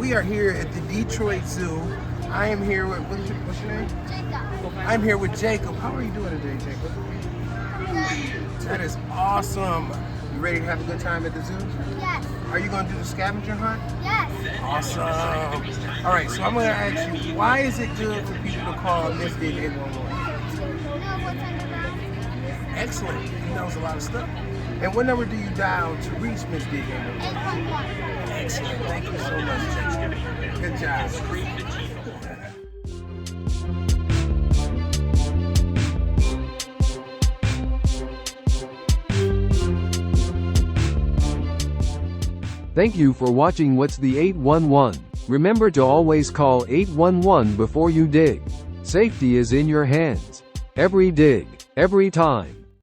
we are here at the Detroit Zoo. I am here with, what's your name? Jacob. I'm here with Jacob. How are you doing today, Jacob? That is awesome. You ready to have a good time at the zoo? Yes. Are you going to do the scavenger hunt? Yes. Awesome. All right, so I'm going to ask you, why is it good for people to call Miss Dig 811? You know what's underground? Excellent. He knows a lot of stuff. And what number do you dial to reach Miss Dig 811? 811. Excellent. Thank you so much, Jacob. Good job. Thank you for watching What's the 811. Remember to always call 811 before you dig. Safety is in your hands. Every dig, every time.